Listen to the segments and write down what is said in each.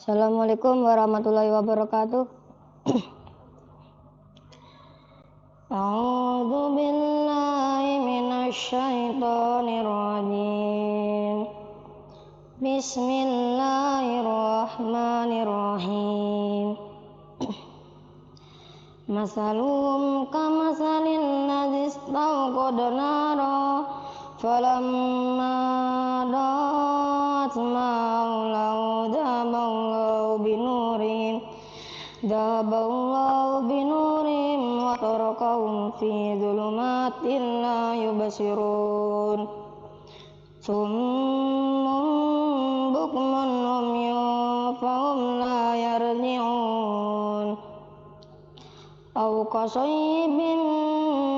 Assalamualaikum warahmatullahi wabarakatuh. A'udzu billahi minasy syaithanir rajim. Bismillahirrahmanirrahim. Masaluhum kamasalil ladzi istawqada nara falamma da'at ma'ahu dhahaballahu binurihim wa tarakahum fi dhulumatin la yubsirun summun bukmun umyun fahum la yarji'un aw qasaybin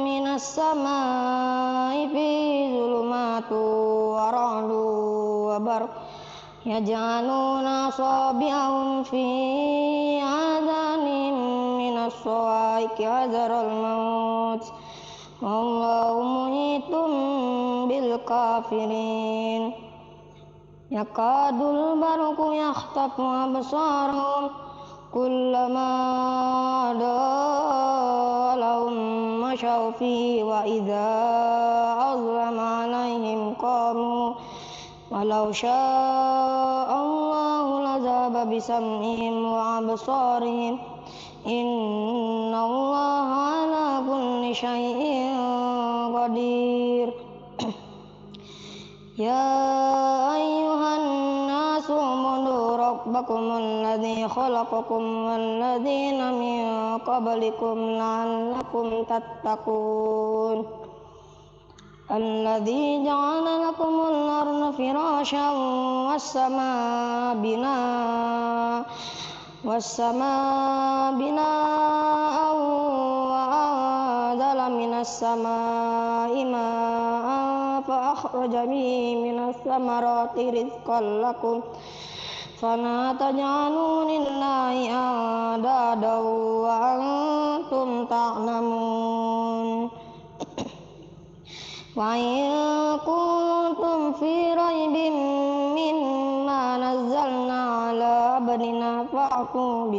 minas samaa'i fi dhulumatu wa ra'du wa barq yaj'aluna asabi'ahum fi adhanihim minas sawa'iqi hadharal maut wallahu muhitun bil kafirin yakadul barqu yakhtafu absarahum kullama adalahum mashaw fihi wa idza azlama alaihim qamu walau sya'allahu lazaba bisam'ihim wa absarihim innallaha ala kulli syai'in qadir. Ya ayyuhan nasu ubudu rabbakumul ladzi khalaqakum wal ladzina min qablikum la'allakum tattaqun. Alladzi ja'ala lakumul arda firasyan was-samaa binaa'an wa anzala minas samaa'i maa'an fa akhraja bihi minas samarati rizqan lakum fala taj'alu lillahi andadan wa antum ta'lamun. Wa in kuntum fi raibin mimma nazzalna ala abdina fa'tu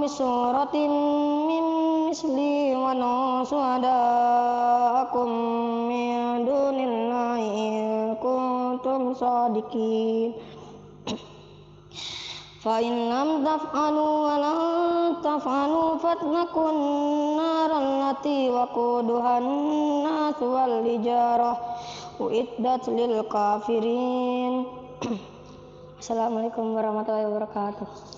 bisuratin min misli wa nusuhadaakum min dunillahi in kuntum shadiqin. Fa in lam taf'alu wa lan taf'alu fattaqun naral lati waquduhan nas wal hijarah uiddat lil kafirin. Assalamualaikum warahmatullahi wabarakatuh.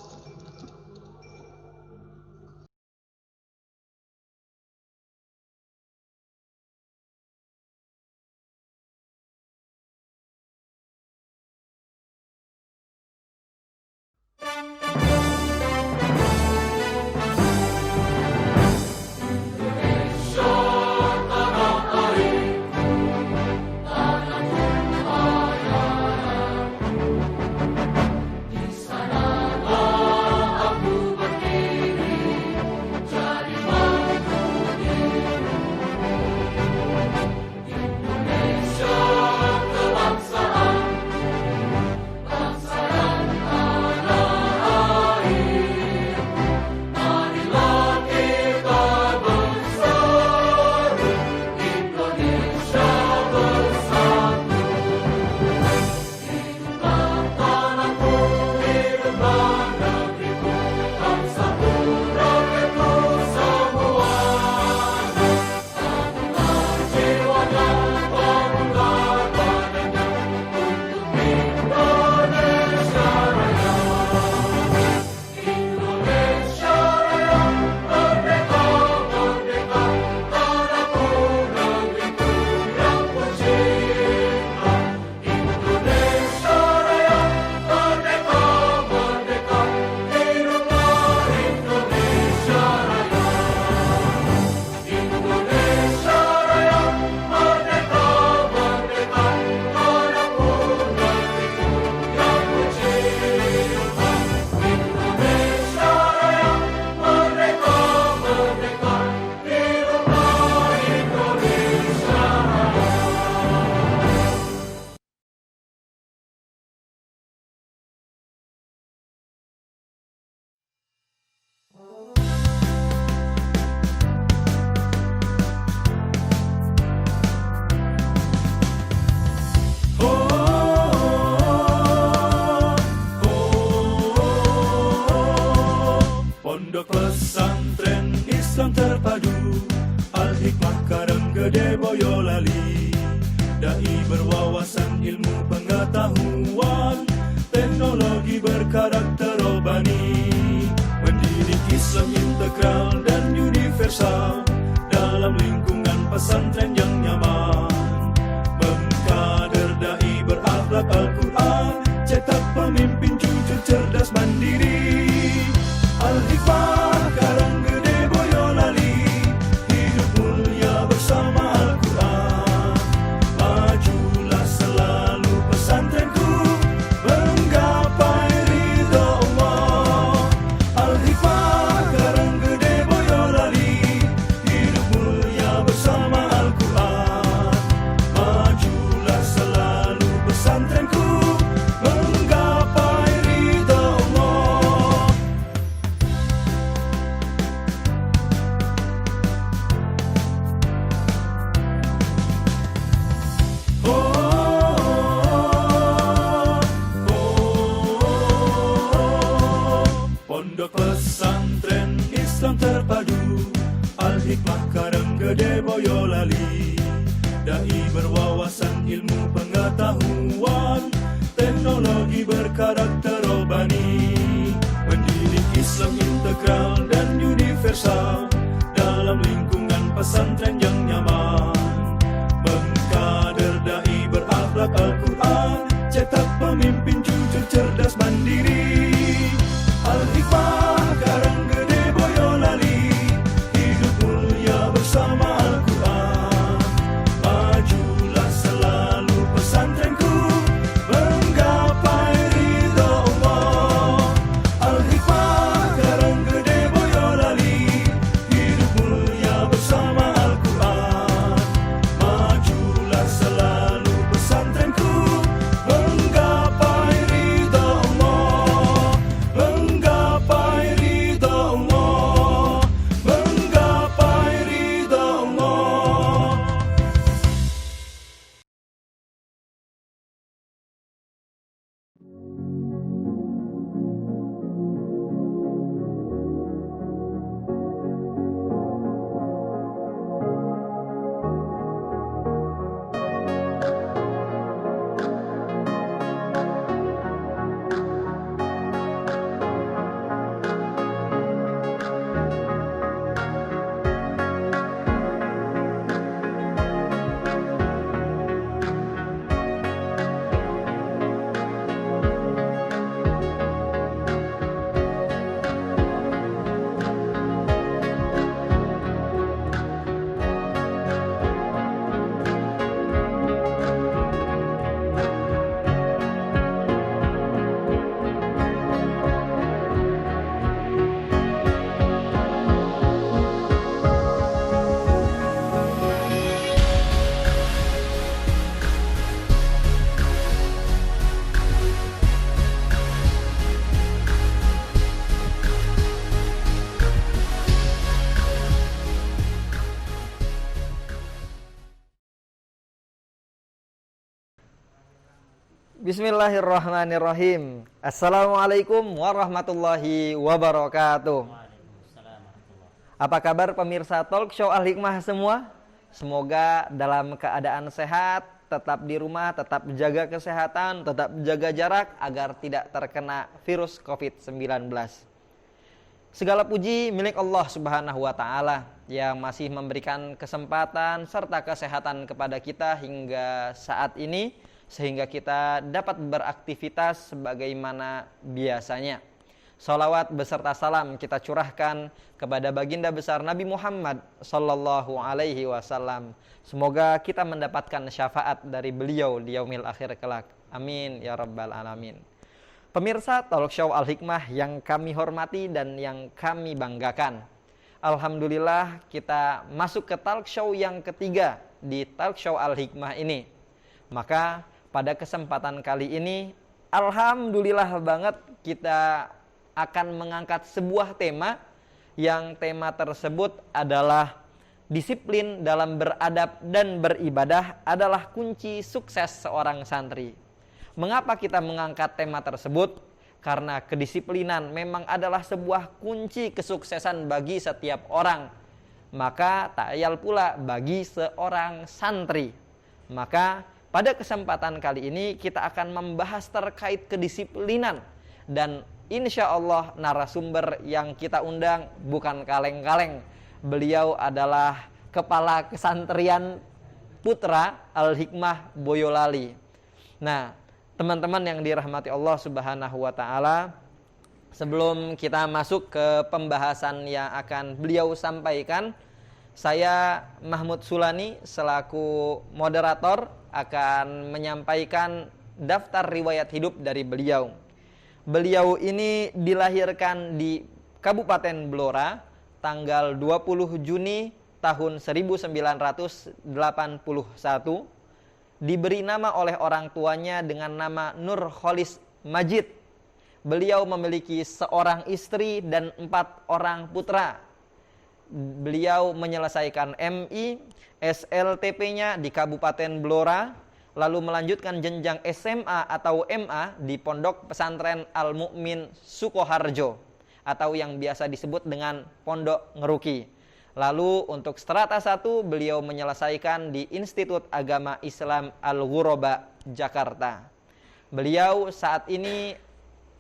berkarakter robani, mendidik Islam integral dan universal dalam lingkungan pesantren yang nyaman. Mengkader dai berakhlak Al-Quran, cetak pemimpin jujur cerdas mandiri. Al-Hikmah Karanggede Boyolali, hidup mulia bersama Al-Quran. Majulah selalu pesantrenku, menggapai ridha Allah. Al-Hikmah Karanggede Boyolali, hidup mulia bersama Al-Quran. Majulah selalu pesantrenku, menggapai ridha Allah. Oh, oh, oh. Pondok pesantren Islam terpadu, Al-Hikmah Karanggede Boyolali, dai berwawasan ilmu pengetahuan, teknologi berkarakter robani, mendidik Islam integral dan universal dalam lingkungan pesantren yang nyaman. Mengkader dai berakhlak Al-Quran, cetak pemimpin jujur cerdas mandiri. Al-Hikmah Karanggede Boyolali, hidup mulia bersama Al-Quran. Majulah selalu pesantrenku, menggapai ridha Allah. Al-Hikmah Karanggede Boyolali, hidup mulia bersama Al-Quran. Majulah selalu pesantrenku, menggapai ridha Allah. Menggapai ridha Allah. Menggapai ridha Allah. Bismillahirrahmanirrahim. Assalamualaikum warahmatullahi wabarakatuh. Apa kabar pemirsa Talk Show Al-Hikmah semua? Semoga dalam keadaan sehat, tetap di rumah, tetap jaga kesehatan, tetap jaga jarak agar tidak terkena virus COVID-19. Segala puji milik Allah Subhanahu wa Ta'ala yang masih memberikan kesempatan serta kesehatan kepada kita hingga saat ini, sehingga kita dapat beraktivitas sebagaimana biasanya. Salawat beserta salam kita curahkan kepada baginda besar Nabi Muhammad sallallahu alaihi wasallam. Semoga kita mendapatkan syafaat dari beliau di yaumil akhir kelak. Amin ya rabbal alamin. Pemirsa Talk Show Al-Hikmah yang kami hormati dan yang kami banggakan, alhamdulillah kita masuk ke talk show yang ketiga di Talk Show Al-Hikmah ini. Maka pada kesempatan kali ini, alhamdulillah banget kita akan mengangkat sebuah tema yang tema tersebut adalah disiplin dalam beradab dan beribadah adalah kunci sukses seorang santri. Mengapa kita mengangkat tema tersebut? Karena kedisiplinan memang adalah sebuah kunci kesuksesan bagi setiap orang. Maka tak ayal pula bagi seorang santri. Maka pada kesempatan kali ini kita akan membahas terkait kedisiplinan Dan insya Allah narasumber yang kita undang bukan kaleng-kaleng. Beliau adalah Kepala Kesantrian Putra Al-Hikmah Boyolali. Nah, teman-teman yang dirahmati Allah Subhanahu wa taala, sebelum kita masuk ke pembahasan yang akan beliau sampaikan, saya Mahmud Sulani selaku moderator akan menyampaikan daftar riwayat hidup dari beliau. Beliau ini dilahirkan di Kabupaten Blora tanggal 20 Juni tahun 1981. Diberi nama oleh orang tuanya dengan nama Nur Kholis Majid. Beliau memiliki seorang istri dan 4 orang putra. Beliau menyelesaikan MI, SLTP-nya di Kabupaten Blora, lalu melanjutkan jenjang SMA atau MA di Pondok Pesantren Al-Mu'min Sukoharjo atau yang biasa disebut dengan Pondok Ngeruki. Lalu untuk strata 1 beliau menyelesaikan di Institut Agama Islam Al-Ghuraba Jakarta. Beliau saat ini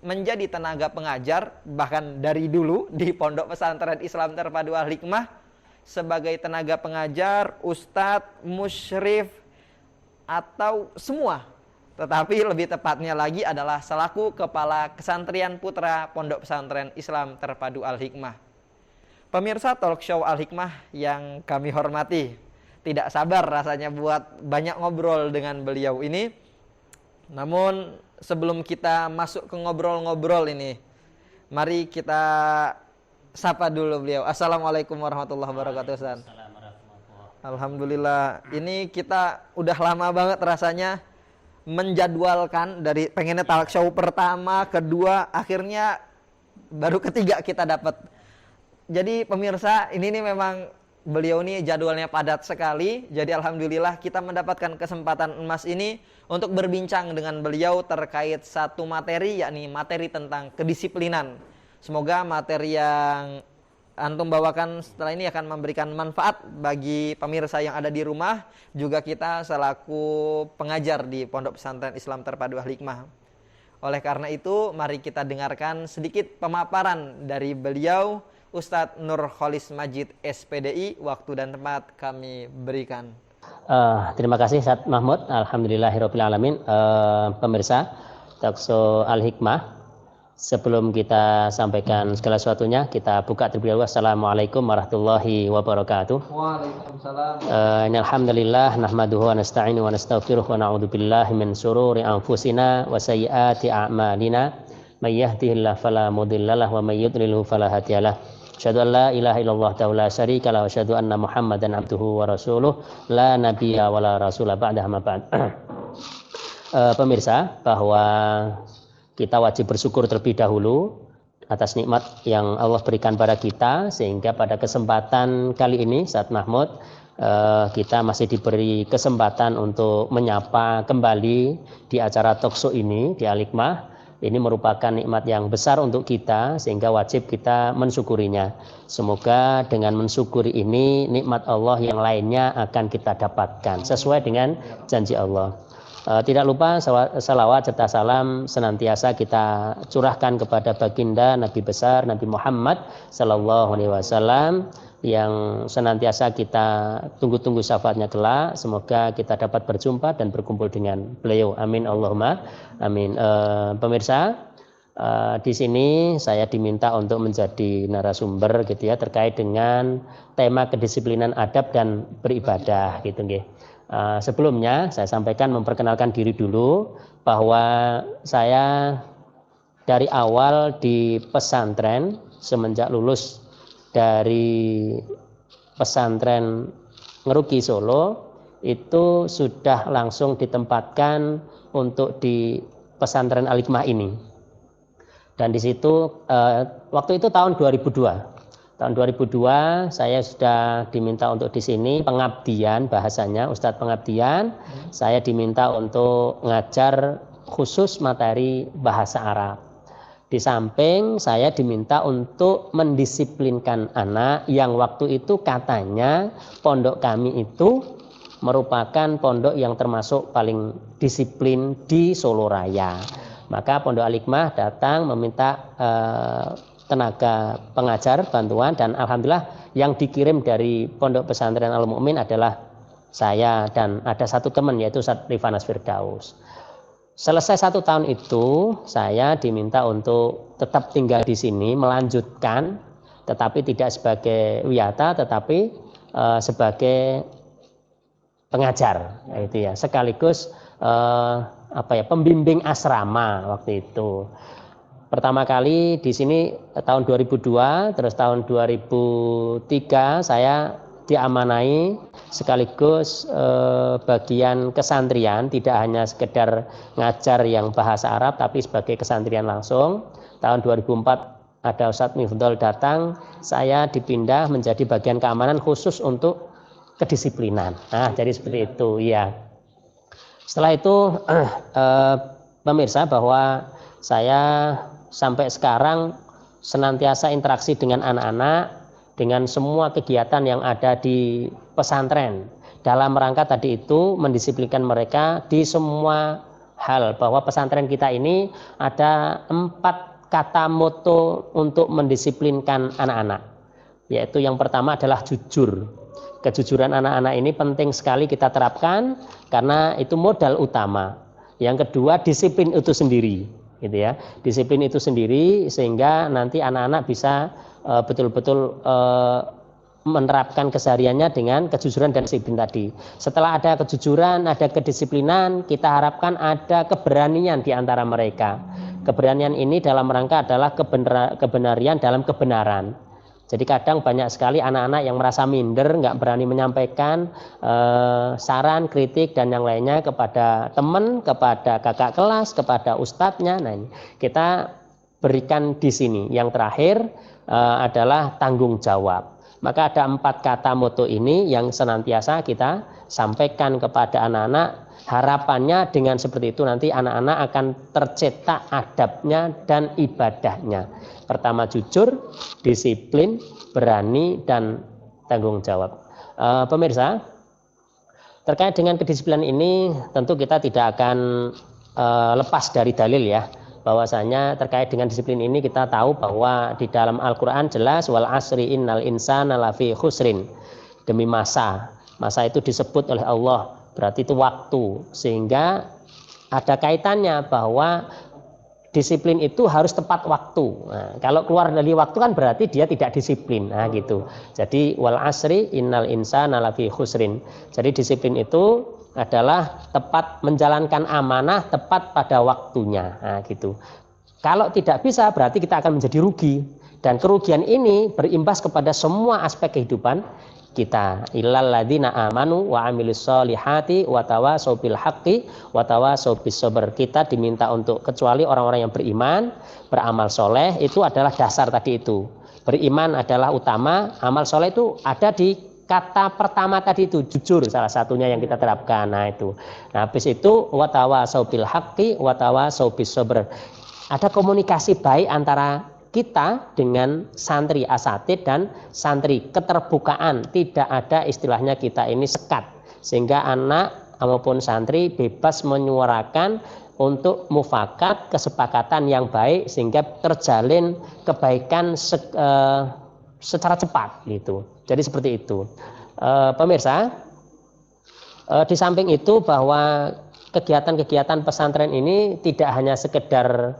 menjadi tenaga pengajar bahkan dari dulu di Pondok Pesantren Islam Terpadu Al-Hikmah sebagai tenaga pengajar, ustadz, musyrif, atau semua. Tetapi lebih tepatnya lagi adalah selaku Kepala Kesantrian Putra Pondok Pesantren Islam Terpadu Al-Hikmah. Pemirsa talk show Al-Hikmah yang kami hormati, tidak sabar rasanya buat banyak ngobrol dengan beliau ini. Namun sebelum kita masuk ke ngobrol-ngobrol ini, mari kita sapa dulu beliau. Assalamualaikum warahmatullahi wabarakatuh, Ustaz. Alhamdulillah, ini kita udah lama banget rasanya menjadwalkan dari pengennya talk show pertama, kedua, akhirnya baru ketiga kita dapat. Jadi pemirsa, ini nih memang beliau ini jadwalnya padat sekali. Jadi alhamdulillah kita mendapatkan kesempatan emas ini untuk berbincang dengan beliau terkait satu materi, yakni materi tentang kedisiplinan. Semoga materi yang antum bawakan setelah ini akan memberikan manfaat bagi pemirsa yang ada di rumah, juga kita selaku pengajar di Pondok Pesantren Islam Terpadu Al-Hikmah. Oleh karena itu, mari kita dengarkan sedikit pemaparan dari beliau, Ustadz Nur Kholis Majid SPDI. Waktu dan tempat kami berikan. Terima kasih Ustaz Mahmud. Alhamdulillahirabbil alamin. Pemirsa Talkshow Al-Hikmah, sebelum kita sampaikan segala sesuatunya, kita buka terlebih dahulu. Assalamualaikum warahmatullahi wabarakatuh. Waalaikumsalam. Alhamdulillah nahmaduhu wa nasta'inu wa nastaghfiruh wa na'udzu billahi min syururi anfusina wa sayyiati a'malina. May yahdihillahu fala mudhillalah wa may yudlilhu fala hadiyalah. Asyhadu an la ilaha illallah la syarika lahu wa asyhadu anna Muhammadan abduhu wa rasuluh la nabiyya wa la rasula ba'dahu ma ba'd. Pemirsa, bahwa kita wajib bersyukur terlebih dahulu atas nikmat yang Allah berikan pada kita, sehingga pada kesempatan kali ini Ustaz Mahmud, kita masih diberi kesempatan untuk menyapa kembali di acara talkshow ini di Al-Hikmah. Ini merupakan nikmat yang besar untuk kita, sehingga wajib kita mensyukurinya. Semoga dengan mensyukuri ini, nikmat Allah yang lainnya akan kita dapatkan sesuai dengan janji Allah. Tidak lupa salawat serta salam senantiasa kita curahkan kepada baginda Nabi besar Nabi Muhammad sallallahu alaihi wasallam yang senantiasa kita tunggu-tunggu syafaatnya kelak. Semoga kita dapat berjumpa dan berkumpul dengan beliau. Amin Allahumma amin. Pemirsa, di sini saya diminta untuk menjadi narasumber gitu ya, terkait dengan tema kedisiplinan adab dan beribadah gitu nggih. Sebelumnya saya sampaikan memperkenalkan diri dulu, bahwa saya dari awal di pesantren semenjak lulus dari pesantren Ngeruki Solo itu sudah langsung ditempatkan untuk di pesantren Al-Hikmah ini. Dan di situ waktu itu tahun 2002. Tahun 2002 saya sudah diminta untuk di sini pengabdian, bahasanya Ustadz pengabdian. Saya diminta untuk ngajar khusus materi bahasa Arab. Di samping saya diminta untuk mendisiplinkan anak yang waktu itu katanya pondok kami itu merupakan pondok yang termasuk paling disiplin di Solo Raya. Maka Pondok Al-Hikmah datang meminta tenaga pengajar bantuan, dan alhamdulillah yang dikirim dari Pondok Pesantren Al Mukmin adalah saya dan ada satu teman yaitu Ustaz Rifanas Firdaus. Selesai 1 tahun itu, saya diminta untuk tetap tinggal di sini, melanjutkan, tetapi tidak sebagai wiyata, tetapi sebagai pengajar, itu ya, sekaligus pembimbing asrama waktu itu. Pertama kali di sini tahun 2002, terus tahun 2003 saya diamanai sekaligus bagian kesantrian, tidak hanya sekedar ngajar yang bahasa Arab tapi sebagai kesantrian langsung. Tahun 2004 ada Ustadz Mifdol datang, saya dipindah menjadi bagian keamanan khusus untuk kedisiplinan. Nah, jadi seperti itu ya. Setelah itu pemirsa, bahwa saya sampai sekarang senantiasa interaksi dengan anak-anak, dengan semua kegiatan yang ada di pesantren dalam rangka tadi itu mendisiplinkan mereka di semua hal, bahwa pesantren kita ini ada 4 kata moto untuk mendisiplinkan anak-anak, yaitu yang pertama adalah jujur. Kejujuran anak-anak ini penting sekali kita terapkan karena itu modal utama. Yang kedua, disiplin itu sendiri, gitu ya. Disiplin itu sendiri sehingga nanti anak-anak bisa betul-betul menerapkan kesehariannya dengan kejujuran dan disiplin tadi. Setelah ada kejujuran, ada kedisiplinan, kita harapkan ada keberanian di antara mereka. Keberanian ini dalam rangka adalah kebenaran dalam kebenaran. Jadi kadang banyak sekali anak-anak yang merasa minder, nggak berani menyampaikan saran, kritik, dan yang lainnya kepada teman, kepada kakak kelas, kepada ustadznya. Nah, kita berikan di sini. Yang terakhir adalah tanggung jawab. Maka ada 4 kata moto ini yang senantiasa kita sampaikan kepada anak-anak. Harapannya dengan seperti itu nanti anak-anak akan tercetak adabnya dan ibadahnya. Pertama jujur, disiplin, berani, dan tanggung jawab. Pemirsa, terkait dengan kedisiplinan ini tentu kita tidak akan lepas dari dalil ya. Bahwasanya terkait dengan disiplin ini kita tahu bahwa di dalam Al-Quran jelas wal asri innal insana lafi khusrin, demi masa itu disebut oleh Allah, berarti itu waktu, sehingga ada kaitannya bahwa disiplin itu harus tepat waktu. Nah, kalau keluar dari waktu kan berarti dia tidak disiplin. Nah, gitu. Jadi wal asri innal insana lafi khusrin. Jadi disiplin itu adalah tepat menjalankan amanah tepat pada waktunya. Nah, gitu. Kalau tidak bisa berarti kita akan menjadi rugi, dan kerugian ini berimbas kepada semua aspek kehidupan kita. Illal ladzina amanu wa amilus solihati wa tawasau bil haqqi wa tawasau bis sabr. Kita diminta untuk, kecuali orang-orang yang beriman, beramal soleh, itu adalah dasar tadi itu. Beriman adalah utama, amal soleh itu ada di kata pertama tadi itu, jujur salah satunya yang kita terapkan. Nah itu. Nah habis itu wa tawasau bil haqqi wa tawasau bis sabr. Ada komunikasi baik antara kita dengan santri asatid dan santri, keterbukaan, tidak ada istilahnya kita ini sekat, sehingga anak maupun santri bebas menyuarakan untuk mufakat, kesepakatan yang baik, sehingga terjalin kebaikan secara cepat gitu. Jadi seperti itu. Pemirsa, di samping itu bahwa kegiatan-kegiatan pesantren ini tidak hanya sekedar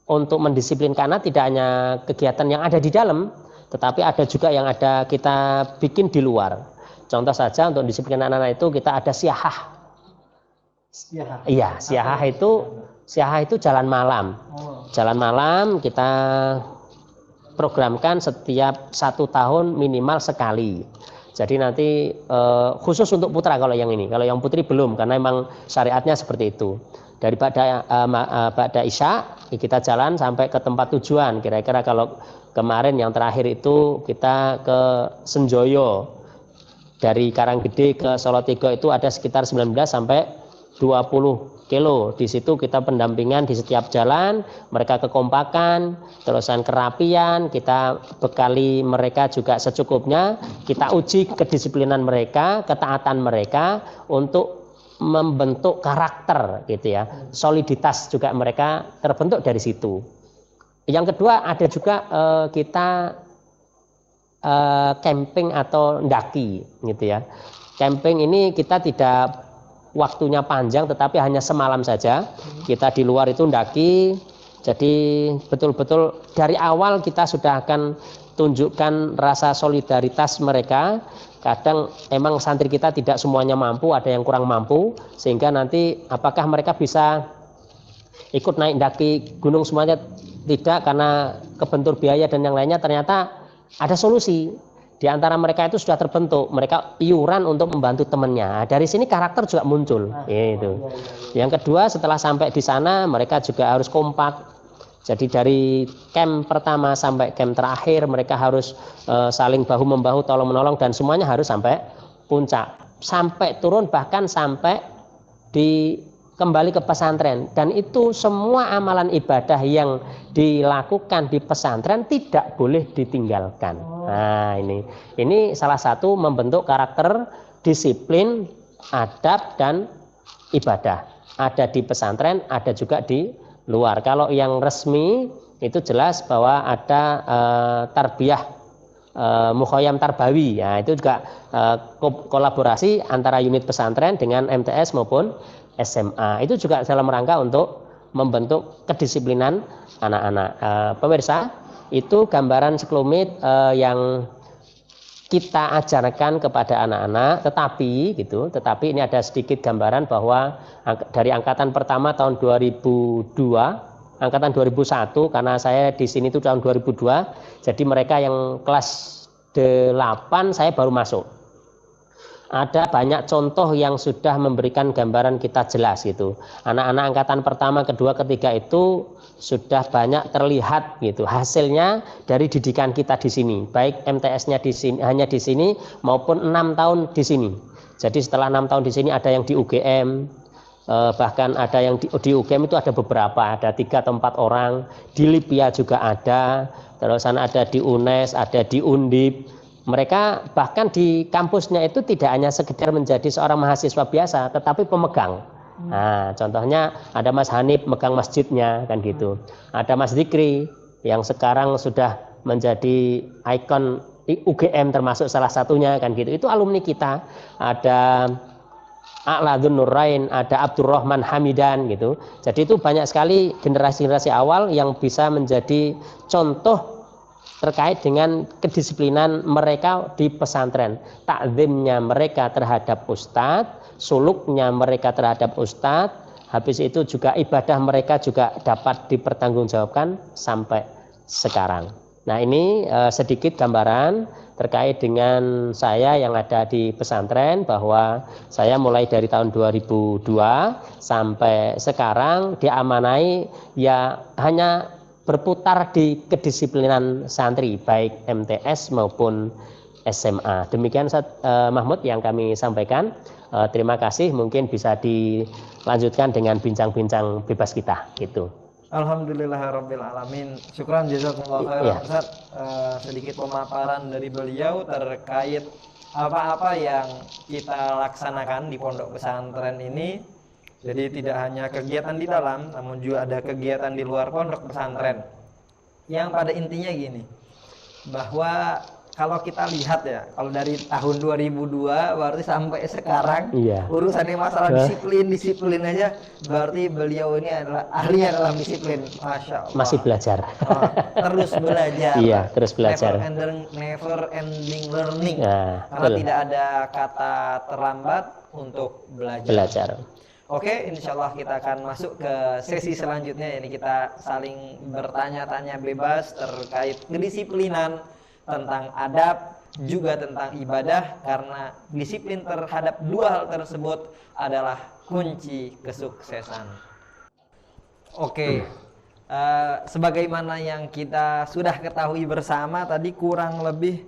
untuk mendisiplinkan anak, tidak hanya kegiatan yang ada di dalam, tetapi ada juga yang ada kita bikin di luar. Contoh saja untuk disiplin anak-anak itu kita ada siahah. Iya, siahah itu jalan malam. Jalan malam kita programkan setiap 1 tahun minimal sekali. Jadi nanti khusus untuk putra kalau yang ini, kalau yang putri belum, karena memang syariatnya seperti itu. Daripada Isya kita jalan sampai ke tempat tujuan. Kira-kira kalau kemarin yang terakhir itu kita ke Senjoyo, dari Karanggede ke Solotigo itu ada sekitar 19 sampai 20 kilo. Di situ kita pendampingan di setiap jalan, mereka kekompakan, terusan kerapian, kita bekali mereka juga secukupnya, kita uji kedisiplinan mereka, ketaatan mereka untuk membentuk karakter gitu ya. Soliditas juga mereka terbentuk dari situ. Yang kedua ada juga kita camping atau ndaki gitu ya. Camping ini kita tidak waktunya panjang tetapi hanya semalam saja. Kita di luar itu ndaki. Jadi betul-betul dari awal kita sudah akan tunjukkan rasa solidaritas mereka. Kadang emang santri kita tidak semuanya mampu, ada yang kurang mampu, sehingga nanti apakah mereka bisa ikut naik daki gunung semuanya? Tidak, karena kebentur biaya dan yang lainnya. Ternyata ada solusi. Di antara mereka itu sudah terbentuk, mereka iuran untuk membantu temannya. Dari sini karakter juga muncul. Gitu. Yang kedua, setelah sampai di sana mereka juga harus kompak. Jadi dari camp pertama sampai camp terakhir mereka harus saling bahu membahu, tolong menolong, dan semuanya harus sampai puncak, sampai turun, bahkan sampai kembali ke pesantren. Dan itu semua amalan ibadah yang dilakukan di pesantren tidak boleh ditinggalkan. Nah ini salah satu membentuk karakter, disiplin, adab dan ibadah. Ada di pesantren, ada juga di luar. Kalau yang resmi itu jelas bahwa ada tarbiyah mukhoyam tarbawi, ya, itu juga kolaborasi antara unit pesantren dengan MTS maupun SMA. Itu juga dalam rangka untuk membentuk kedisiplinan anak-anak. Pemirsa, itu gambaran sekelumit yang kita ajarkan kepada anak-anak, tetapi ini ada sedikit gambaran bahwa dari angkatan pertama tahun 2002, angkatan 2001, karena saya di sini itu tahun 2002, jadi mereka yang kelas 8 saya baru masuk. Ada banyak contoh yang sudah memberikan gambaran kita jelas gitu. Anak-anak angkatan pertama, kedua, ketiga itu sudah banyak terlihat gitu hasilnya dari didikan kita di sini, baik MTS-nya di sini, hanya di sini maupun 6 tahun di sini. Jadi setelah 6 tahun di sini ada yang di UGM, bahkan ada yang di UGM itu ada beberapa, ada 3 atau 4 orang, di Libya juga ada, terus ada di UNES, ada di Undip. Mereka bahkan di kampusnya itu tidak hanya sekedar menjadi seorang mahasiswa biasa, tetapi pemegang. Nah, contohnya ada Mas Hanif megang masjidnya kan gitu. Ada Mas Dikri yang sekarang sudah menjadi ikon UGM termasuk salah satunya kan gitu. Itu alumni kita. Ada A'ladun Nurain, ada Abdurrahman Hamidan gitu. Jadi itu banyak sekali generasi-generasi awal yang bisa menjadi contoh terkait dengan kedisiplinan mereka di pesantren, takzimnya mereka terhadap ustadz, suluknya mereka terhadap ustadz, habis itu juga ibadah mereka juga dapat dipertanggungjawabkan sampai sekarang. Nah ini sedikit gambaran terkait dengan saya yang ada di pesantren, bahwa saya mulai dari tahun 2002 sampai sekarang diamanai ya hanya berputar di kedisiplinan santri baik MTS maupun SMA. Demikian Mahmud yang kami sampaikan. Terima kasih, mungkin bisa dilanjutkan dengan bincang-bincang bebas kita gitu. Alhamdulillahirabbil alamin. Syukran jazakumullah khairan Ustaz. Sedikit pemaparan dari beliau terkait apa-apa yang kita laksanakan di pondok pesantren ini. Jadi tidak hanya kegiatan di dalam, namun juga ada kegiatan di luar pondok pesantren. Yang pada intinya gini, bahwa kalau kita lihat ya, kalau dari tahun 2002 berarti sampai sekarang, urusannya masalah disiplin aja, berarti beliau ini adalah ahli dalam disiplin. Masya Allah. Masih belajar. Terus belajar. Iya, terus belajar. Never ending learning. Karena tidak ada kata terlambat untuk belajar. Oke, insya Allah kita akan masuk ke sesi selanjutnya. Ini kita saling bertanya-tanya bebas terkait kedisiplinan, tentang adab, juga tentang ibadah. Karena disiplin terhadap dua hal tersebut adalah kunci kesuksesan. Oke, sebagaimana yang kita sudah ketahui bersama tadi, kurang lebih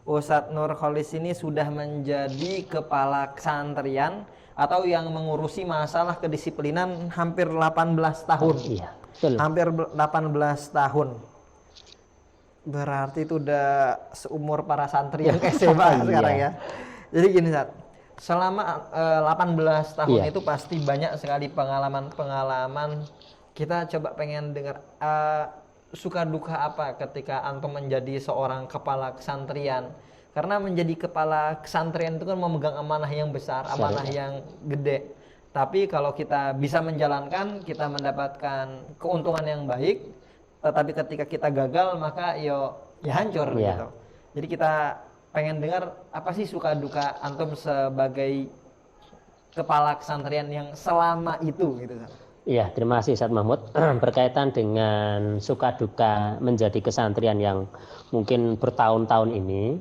Ustadz Nur Kholis ini sudah menjadi kepala kesantrian atau yang mengurusi masalah kedisiplinan hampir 18 tahun. Iya, betul. Hampir 18 tahun. Berarti itu udah seumur para santri yang SMA sekarang ya. Jadi gini Ustaz, Selama 18 tahun Iya. itu pasti banyak sekali pengalaman-pengalaman. Kita coba pengen dengar suka duka apa ketika antum menjadi seorang kepala kesantrian. Karena menjadi kepala kesantrian itu kan memegang amanah yang besar, amanah yang gede. Tapi kalau kita bisa menjalankan, kita mendapatkan keuntungan yang baik. Tetapi ketika kita gagal, maka ya hancur gitu. Jadi kita pengen dengar apa sih suka duka antum sebagai kepala kesantrian yang selama itu gitu. Iya, terima kasih Ustaz Mahmud. Berkaitan dengan suka duka menjadi kesantrian yang mungkin bertahun-tahun ini.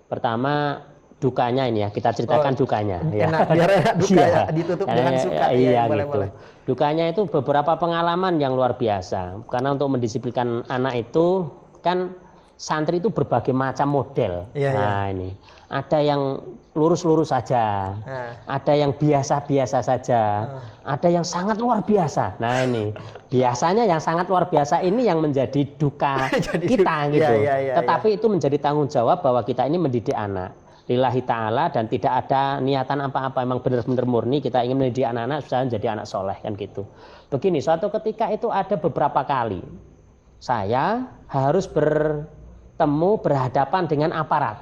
Pertama dukanya ini ya, kita ceritakan dukanya. Enak, biar duka ya, ditutup dengan suka. Iya boleh, gitu. boleh. Dukanya itu beberapa pengalaman yang luar biasa. Karena untuk mendisiplinkan anak itu kan santri itu berbagai macam model. Nah ini ada yang lurus-lurus saja, ada yang biasa-biasa saja, ada yang sangat luar biasa. Nah ini biasanya yang sangat luar biasa ini yang menjadi duka kita gitu. Tetapi itu menjadi tanggung jawab bahwa kita ini mendidik anak lillahi ta'ala dan tidak ada niatan apa-apa, emang benar-benar murni kita ingin mendidik anak-anak supaya menjadi anak soleh kan gitu. Begini, suatu ketika itu ada beberapa kali saya harus berhadapan dengan aparat,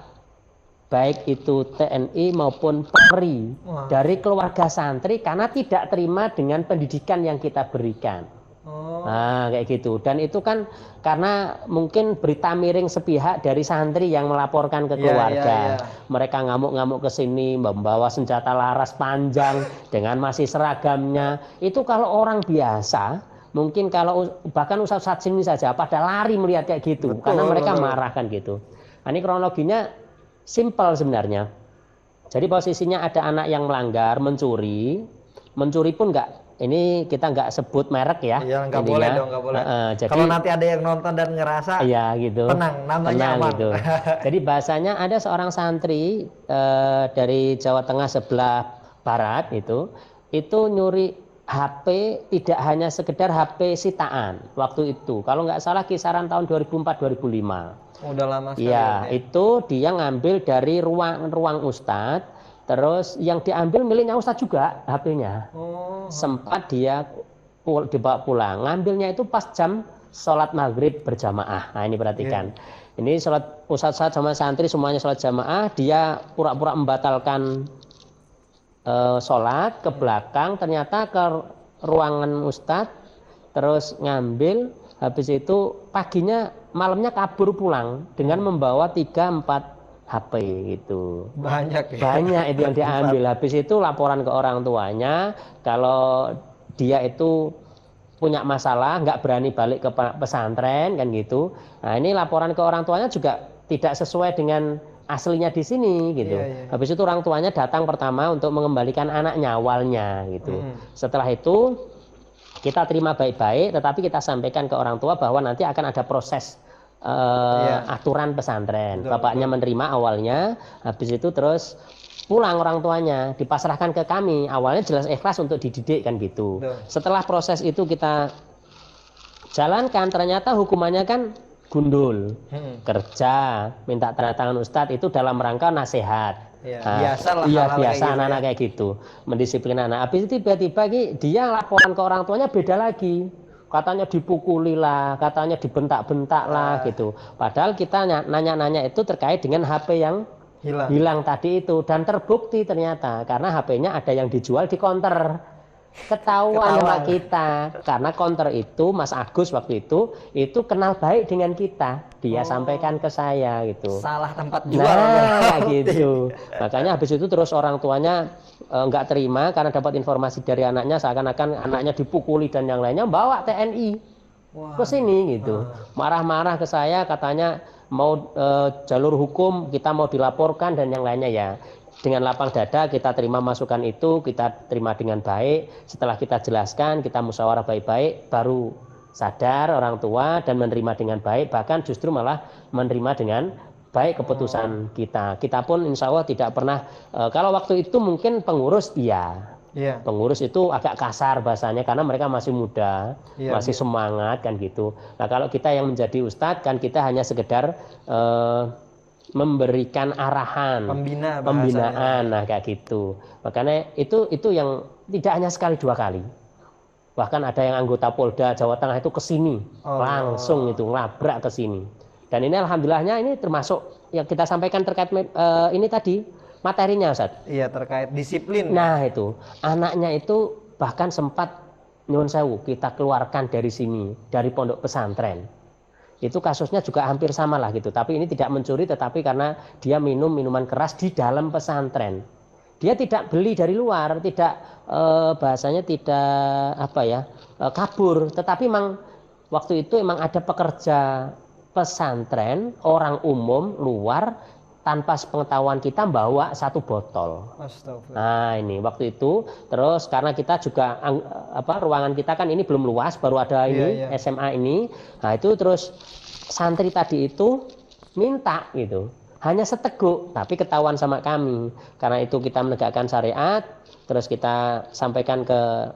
baik itu TNI maupun Polri dari keluarga santri karena tidak terima dengan pendidikan yang kita berikan. Nah kayak gitu. Dan itu kan karena mungkin berita miring sepihak dari santri yang melaporkan ke keluarga. Mereka ngamuk-ngamuk ke sini membawa senjata laras panjang dengan masih seragamnya. Itu kalau orang biasa mungkin kalau bahkan Ustadz sini saja pada lari melihat kayak gitu. Karena mereka marah kan gitu. Nah, ini kronologinya simpel sebenarnya. Jadi posisinya ada anak yang melanggar, mencuri pun enggak. Ini kita nggak sebut merek ya. Iya, nggak boleh dong, nggak boleh. Jadi, kalau nanti ada yang nonton dan ngerasa, iya gitu. Tenang, namanya aman. Gitu. Jadi bahasanya ada seorang santri dari Jawa Tengah sebelah barat itu nyuri HP, tidak hanya sekedar HP sitaan waktu itu. Kalau nggak salah kisaran tahun 2004-2005. Udah lama sekali. Iya, itu dia ngambil dari ruang Ustadz. Terus yang diambil miliknya Ustadz juga HP-nya. Sempat dia dibawa pulang. Ngambilnya itu pas jam sholat maghrib berjamaah. Nah ini perhatikan. Ini sholat Ustadz sama santri semuanya sholat jamaah. Dia pura-pura membatalkan sholat ke belakang. Ternyata ke ruangan Ustadz. Terus ngambil. Habis itu malamnya kabur pulang. Dengan membawa 3-4 HP gitu. Banyak itu yang diambil. Habis itu laporan ke orang tuanya kalau dia itu punya masalah, nggak berani balik ke pesantren kan gitu. Nah ini laporan ke orang tuanya juga tidak sesuai dengan aslinya di sini gitu. Habis itu orang tuanya datang pertama untuk mengembalikan anaknya awalnya gitu. Setelah itu kita terima baik-baik, tetapi kita sampaikan ke orang tua bahwa nanti akan ada proses aturan pesantren. Bapaknya menerima awalnya, habis itu terus pulang orang tuanya, dipasrahkan ke kami. Awalnya jelas ikhlas untuk dididik kan gitu. Setelah proses itu kita jalankan, ternyata hukumannya kan gundul, kerja, minta tanda tangan Ustadz itu dalam rangka nasihat. Biasa anak-anak kayak gitu, mendisiplin anak. Habis itu tiba-tiba dia laporan ke orang tuanya beda lagi. Katanya dipukuli lah, katanya dibentak-bentak lah gitu. Padahal kita nanya-nanya itu terkait dengan HP yang hilang tadi itu. Dan terbukti ternyata karena HP-nya ada yang dijual di counter. Ketahuan sama kita. Karena counter itu Mas Agus waktu itu kenal baik dengan kita. Dia sampaikan ke saya gitu. Salah tempat jual. Nah gitu. Makanya habis itu terus orang tuanya nggak terima karena dapat informasi dari anaknya seakan-akan anaknya dipukuli dan yang lainnya, bawa TNI ke sini gitu. Marah-marah ke saya, katanya mau jalur hukum, kita mau dilaporkan dan yang lainnya ya. Dengan lapang dada kita terima masukan itu, kita terima dengan baik. Setelah kita jelaskan, kita musyawarah baik-baik, baru sadar orang tua dan menerima dengan baik, bahkan justru malah menerima dengan baik keputusan kita. Kita pun insya Allah tidak pernah, kalau waktu itu mungkin pengurus pengurus itu agak kasar bahasanya karena mereka masih muda, masih semangat kan gitu. Nah kalau kita yang menjadi ustadz kan kita hanya sekedar memberikan arahan, pembinaan, nah kayak gitu. Makanya itu yang tidak hanya sekali dua kali. Bahkan ada yang anggota Polda Jawa Tengah itu ke sini, langsung itu ngelabrak ke sini. Dan ini alhamdulillahnya ini termasuk yang kita sampaikan terkait ini tadi materinya, Ustaz. Iya, terkait disiplin. Nah, itu anaknya itu bahkan sempat nyuwun sewu kita keluarkan dari sini, dari pondok pesantren. Itu kasusnya juga hampir sama lah gitu, tapi ini tidak mencuri tetapi karena dia minum minuman keras di dalam pesantren. Dia tidak beli dari luar, tidak bahasanya tidak kabur, tetapi memang waktu itu emang ada pekerja pesantren orang umum luar tanpa sepengetahuan kita bawa satu botol. Astagfirullah. Nah ini waktu itu terus karena kita juga ruangan kita kan ini belum luas, baru ada ini SMA ini. Nah itu terus santri tadi itu minta gitu, hanya seteguk tapi ketahuan sama kami. Karena itu kita menegakkan syariat, terus kita sampaikan ke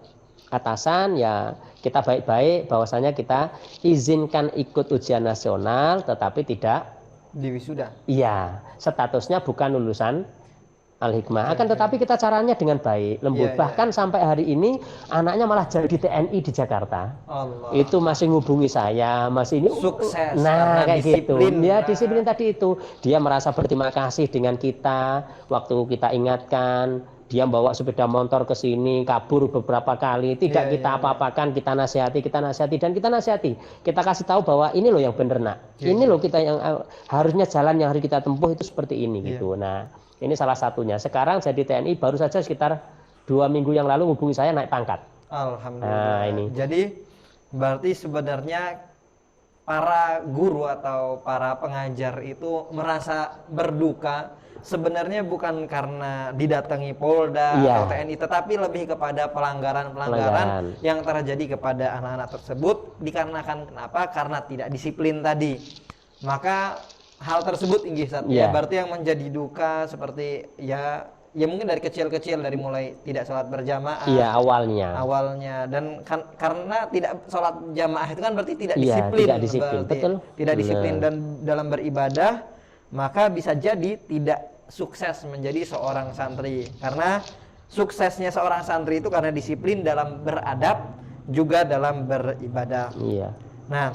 atasan, ya kita baik-baik bahwasanya kita izinkan ikut ujian nasional tetapi tidak di wisuda. Iya, statusnya bukan lulusan Al-Hikmah. Akan tetapi kita caranya dengan baik, lembut. Bahkan sampai hari ini anaknya malah jadi TNI di Jakarta. Allah. Itu masih ngubungi saya, masih ini sukses. Nah, kayak disiplin, gitu. Ya, disiplin tadi itu. Dia merasa berterima kasih dengan kita waktu kita ingatkan. Dia bawa sepeda motor ke sini, kabur beberapa kali, tidak kita apa-apakan, kita nasihati dan kita nasihati. Kita kasih tahu bahwa ini loh yang benar, Nak. Ini loh kita yang harusnya jalan yang harus kita tempuh itu seperti ini gitu. Nah, ini salah satunya. Sekarang jadi TNI baru saja sekitar 2 minggu yang lalu hubungi saya naik pangkat. Alhamdulillah. Nah, ini. Jadi berarti sebenarnya para guru atau para pengajar itu merasa berduka sebenarnya bukan karena didatangi Polda atau TNI, tetapi lebih kepada pelanggaran yang terjadi kepada anak-anak tersebut dikarenakan kenapa? Karena tidak disiplin tadi. Maka hal tersebut ya berarti yang menjadi duka seperti ya mungkin dari kecil-kecil, dari mulai tidak sholat berjamaah. Iya, awalnya dan karena tidak sholat jamaah itu kan berarti tidak disiplin. Tidak disiplin, betul. Tidak disiplin dan dalam beribadah, maka bisa jadi tidak sukses menjadi seorang santri. Karena suksesnya seorang santri itu karena disiplin dalam beradab juga dalam beribadah. Iya. Nah,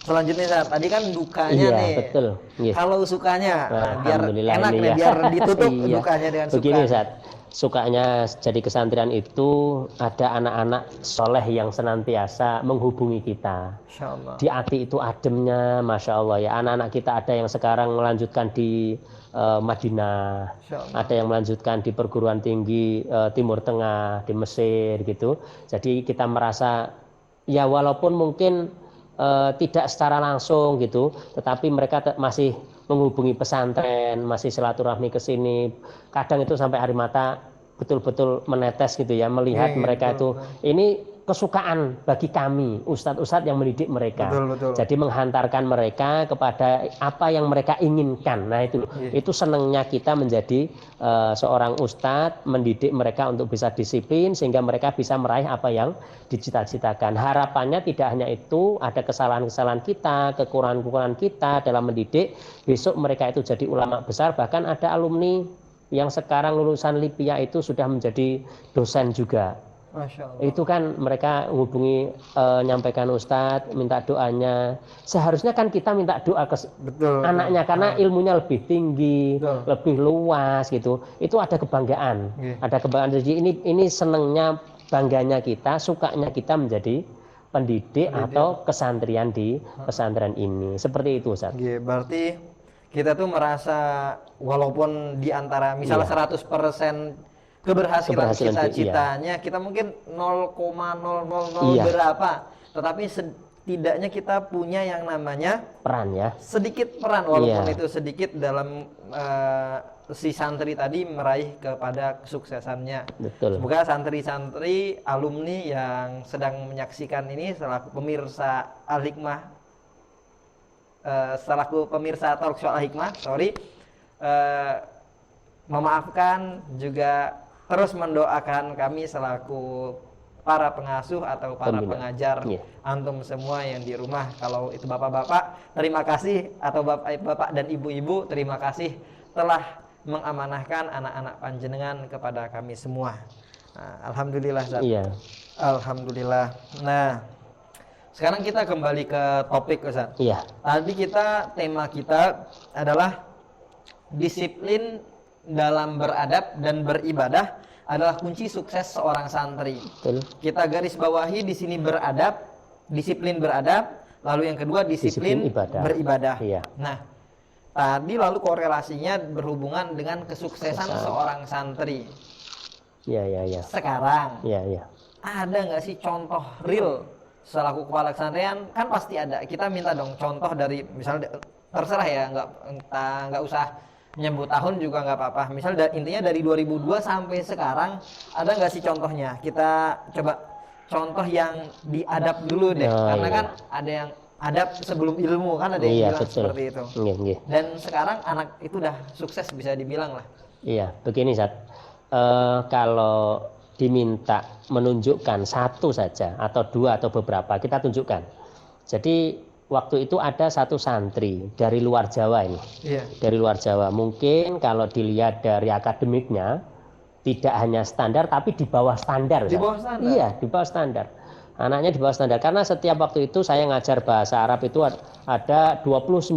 selanjutnya tadi kan dukanya nih. Betul. Kalau sukanya biar enak nih, biar ditutup dukanya dengan suka. Begini, Ustaz. Sukanya jadi kesantrian itu ada anak-anak soleh yang senantiasa menghubungi kita. Di hati itu ademnya, Masya Allah ya. Anak-anak kita ada yang sekarang melanjutkan di Madinah, ada yang melanjutkan di perguruan tinggi Timur Tengah, di Mesir gitu. Jadi kita merasa ya walaupun mungkin tidak secara langsung gitu, tetapi mereka masih menghubungi pesantren, masih silaturahmi ke sini. Kadang itu sampai air mata betul-betul menetes gitu ya, melihat mereka itu ini kesukaan bagi kami, ustadz-ustadz yang mendidik mereka. Betul. Jadi menghantarkan mereka kepada apa yang mereka inginkan. Nah itu senangnya kita menjadi seorang ustadz, mendidik mereka untuk bisa disiplin sehingga mereka bisa meraih apa yang dicita-citakan. Harapannya tidak hanya itu, ada kesalahan-kesalahan kita, kekurangan-kekurangan kita dalam mendidik. Besok mereka itu jadi ulama besar, bahkan ada alumni yang sekarang lulusan Lipia itu sudah menjadi dosen juga. Masya Allah. Itu kan mereka hubungi nyampaikan Ustadz, minta doanya. Seharusnya kan kita minta doa ke anaknya karena ilmunya lebih tinggi, lebih luas gitu. Itu ada kebanggaan, ada kebanggaan. Jadi ini senengnya, bangganya kita, sukanya kita menjadi pendidik atau kesantrian di pesantren ini. Seperti itu, Ustadz. Berarti kita tuh merasa walaupun di antara misalnya 100% keberhasilan cita-citanya kita mungkin 0,000 berapa, tetapi setidaknya kita punya yang namanya peran ya, sedikit peran walaupun itu sedikit dalam si santri tadi meraih kepada kesuksesannya. Betul. Semoga santri-santri alumni yang sedang menyaksikan ini selaku pemirsa Al-Hikmah, selaku pemirsa Talk Show Al-Hikmah, memaafkan juga terus mendoakan kami selaku para pengasuh atau para Pembina. pengajar, Iya. antum semua yang di rumah. Kalau itu bapak-bapak, terima kasih, atau bapak dan ibu-ibu, terima kasih telah mengamanahkan anak-anak panjenengan kepada kami semua. Nah, alhamdulillah, Ustaz. Iya. Alhamdulillah. Nah, sekarang kita kembali ke topik, Ustaz. Iya. Tadi tema kita adalah disiplin dalam beradab dan beribadah adalah kunci sukses seorang santri. Betul. Kita garis bawahi di sini beradab, disiplin beradab, lalu yang kedua disiplin Disiplin beribadah. Iya. Nah, tadi lalu korelasinya berhubungan dengan kesuksesan seorang santri. Iya, iya, iya. Sekarang Iya, iya. ada nggak sih contoh real selaku kepala kesantrian? Kan pasti ada. Kita minta dong contoh dari, misalnya terserah ya, nggak usah nyebut tahun juga nggak apa-apa. Misal intinya dari 2002 sampai sekarang ada nggak sih contohnya? Kita coba contoh yang diadab dulu deh, Oh, karena iya. kan ada yang adab sebelum ilmu, kan ada yang Iya, bilang betul. seperti itu. Iya, iya. Dan sekarang anak itu udah sukses bisa dibilang lah. Iya, begini Zat. Kalau diminta menunjukkan satu saja atau dua atau beberapa, kita tunjukkan. Jadi waktu itu ada satu santri dari luar Jawa ini. Iya. Dari luar Jawa. Mungkin kalau dilihat dari akademiknya tidak hanya standar tapi di bawah standar. Di Zat. bawah standar? Iya, di bawah standar. Anaknya di bawah standar karena setiap waktu itu saya ngajar bahasa Arab itu ada 29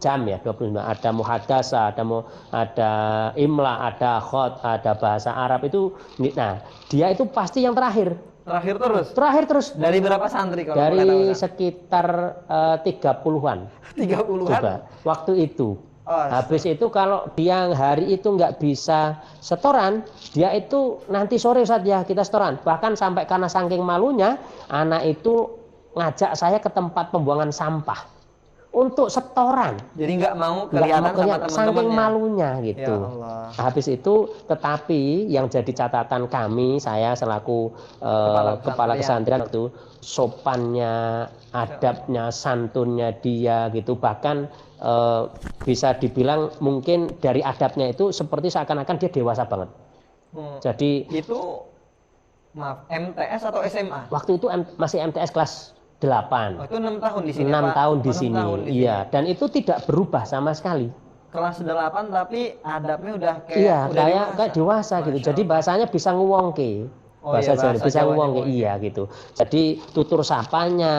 jam ya, 29. Ada muhadasa, ada imla, ada khot, ada bahasa Arab itu. Nah, dia itu pasti yang terakhir. Terakhir terus. Dari berapa santri kalau boleh tahu, Dari Ustaz? sekitar 30-an. 30-an? Coba, waktu itu. Oh, Habis itu kalau dia hari itu nggak bisa setoran, dia itu nanti sore saja kita setoran. Bahkan sampai karena saking malunya, anak itu ngajak saya ke tempat pembuangan sampah untuk setoran. Jadi nggak mau Nggak kelihatan mau sama kelihatan, saking teman-temannya. malunya gitu. Ya Allah. Habis itu, tetapi yang jadi catatan kami, saya selaku kepala kesantrian waktu, sopannya, adabnya, santunnya dia gitu, bahkan bisa dibilang mungkin dari adabnya itu seperti seakan-akan dia dewasa banget. Jadi Itu maaf, MTS atau SMA? waktu itu masih MTS kelas 8. Oh, itu 6 tahun di sini. 6 Pak? tahun Oh, di 6 sini. tahun di Iya, sini. dan itu tidak berubah sama sekali. Kelas 8 tapi adabnya udah kayak Iya, udah kayak dewasa gitu. Masya Jadi Allah. bahasanya bisa nguwongke. Oh Bahasa iya, Jawa bahasa bisa Jawanya nguwongke, nguwongke. iya gitu. Jadi tutur sapanya,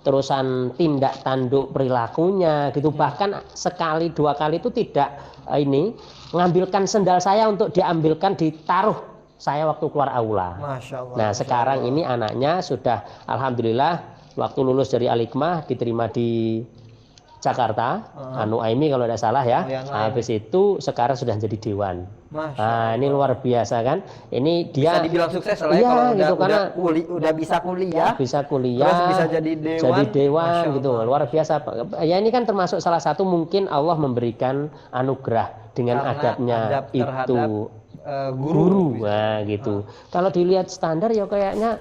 terusan tindak tanduk perilakunya gitu. Bahkan sekali dua kali itu tidak ngambilkan sendal saya untuk diambilkan ditaruh saya waktu keluar aula. Masya Allah. Nah, Masya sekarang Allah. ini anaknya sudah alhamdulillah waktu lulus dari Al-Hikmah diterima di Jakarta, Anu Aimi kalau tidak salah ya. Oh, ya, Anu Aimi. Habis itu sekarang sudah jadi dewan. Masya Nah, ini luar biasa kan. Ini dia bisa dibilang sukses lah ya iya, kalau gitu, karena udah bisa kuliah. bisa kuliah, Terus bisa jadi dewan. Masya gitu. Allah. Luar biasa. Ya ini kan termasuk salah satu mungkin Allah memberikan anugerah dengan Karena adabnya adab terhadap, itu guru. Nah, gitu. Kalau dilihat standar ya kayaknya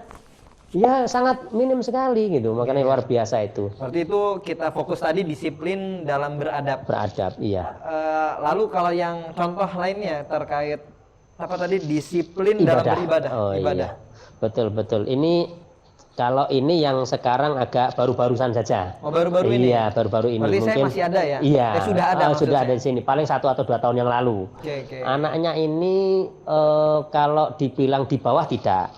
ya sangat minim sekali gitu. Makanya Iya. luar biasa itu. Berarti itu kita fokus tadi disiplin dalam beradab. Beradab, iya. Lalu kalau yang contoh lainnya terkait apa tadi disiplin dalam beribadah. Oh Ibadah. iya. Betul, betul. Ini kalau ini yang sekarang agak baru-barusan saja. Oh, baru-baru ini? Iya, baru-baru ini. Berarti saya Mungkin masih ada ya? Iya. Sudah ada maksud sudah saya. ada di sini. Paling 1 atau 2 tahun yang lalu. Oke. Anaknya ini kalau dibilang di bawah tidak.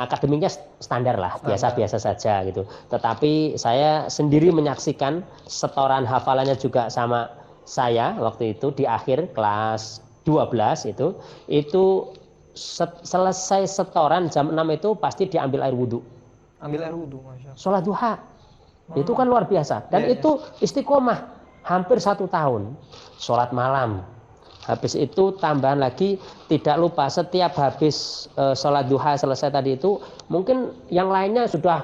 Akademiknya standar lah, biasa-biasa saja gitu. Tetapi saya sendiri menyaksikan setoran hafalannya juga sama saya waktu itu di akhir kelas 12 itu selesai setoran jam 6 itu pasti diambil air wudhu. Ambil air wudhu, Masya Allah. Sholat duha. Itu kan luar biasa. Dan Iya, itu istiqomah hampir 1 tahun. Sholat malam. Habis itu tambahan lagi tidak lupa setiap habis sholat duha selesai tadi itu mungkin yang lainnya sudah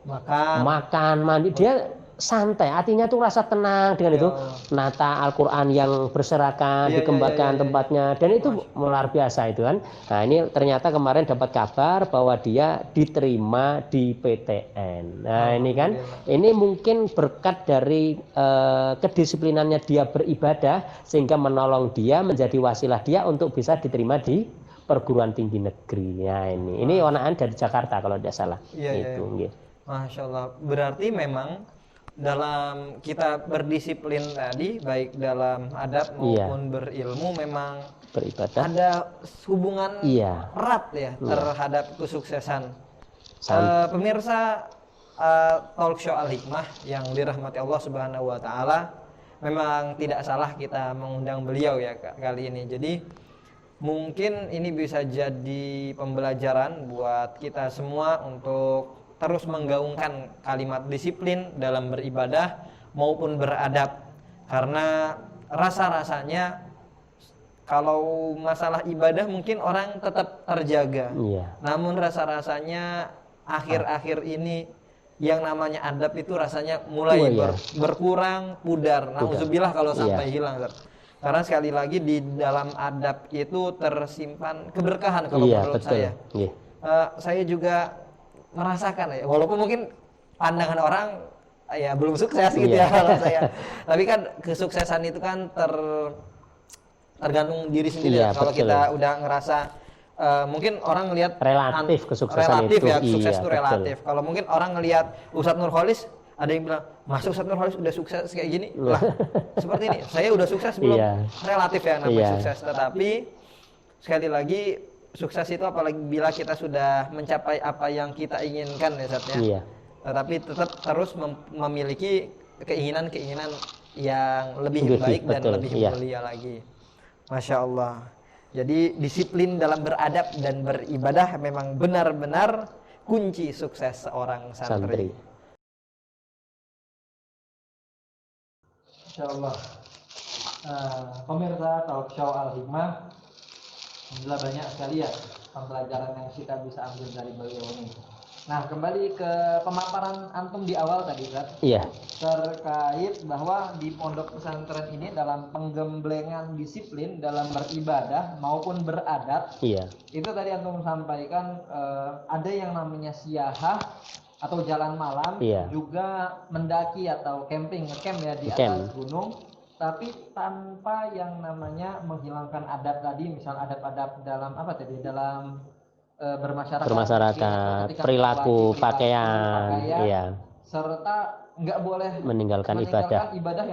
makan mandi, dia santai, artinya tuh rasa tenang dengan itu. Nata Al-Quran yang berserakan, dikembangkan tempatnya, dan itu luar biasa itu kan. Nah ini ternyata kemarin dapat kabar bahwa dia diterima di PTN. Nah ini kan, ini mungkin berkat dari kedisiplinannya dia beribadah sehingga menolong dia, menjadi wasilah dia untuk bisa diterima di perguruan tinggi negeri. Ya ini wanaan dari Jakarta kalau tidak salah. Iya, Itu, nggih. Masya Allah. Berarti memang dalam kita berdisiplin tadi, baik dalam adab maupun berilmu, memang Beribadah. ada hubungan Iya. erat ya terhadap kesuksesan. Pemirsa talk show Al-Hikmah yang dirahmati Allah Subhanahu wa taala, memang tidak salah kita mengundang beliau ya kali ini. Jadi mungkin ini bisa jadi pembelajaran buat kita semua untuk terus menggaungkan kalimat disiplin dalam beribadah maupun beradab. Karena rasa-rasanya kalau masalah ibadah mungkin orang tetap terjaga. Namun rasa-rasanya akhir-akhir ini yang namanya adab itu rasanya mulai berkurang, pudar. Nauzubillah kalau sampai hilang. Karena sekali lagi di dalam adab itu tersimpan keberkahan kalau menurut saya. Saya juga merasakan ya, walaupun mungkin pandangan orang ya belum sukses gitu ya kalau saya. Tapi kan kesuksesan itu kan tergantung diri sendiri. Kalau kita udah ngerasa mungkin orang ngelihat relatif kesuksesan relatif itu. Ya, sukses itu relatif. Kalau mungkin orang ngelihat Ustadz Nurholis, ada yang bilang, "Masa Ustadz Nurholis udah sukses kayak gini?" Lah, seperti ini. Saya udah sukses belum? Relatif ya namanya sukses. Tetapi sekali lagi sukses itu apalagi bila kita sudah mencapai apa yang kita inginkan ya Ustadz ya. Tetapi tetap terus memiliki keinginan-keinginan yang lebih baik dan lebih mulia lagi. Masya Allah. Jadi disiplin dalam beradab dan beribadah memang benar-benar kunci sukses seorang santri. Masya Allah. Pemirsa talk show Al-Hikmah, alhamdulillah banyak sekali ya pembelajaran yang kita bisa ambil dari beliau ini. Nah, kembali ke pemaparan antum di awal tadi, Ustaz. Terkait bahwa di pondok pesantren ini dalam penggemblengan disiplin dalam beribadah maupun beradab. Itu tadi antum sampaikan ada yang namanya siyahah atau jalan malam, juga mendaki atau camping, ngecamp ya di atas gunung, tapi tanpa yang namanya menghilangkan adab tadi, misal adab-adab dalam apa tadi, dalam bermasyarakat, perilaku, pakaian, serta nggak boleh meninggalkan ibadah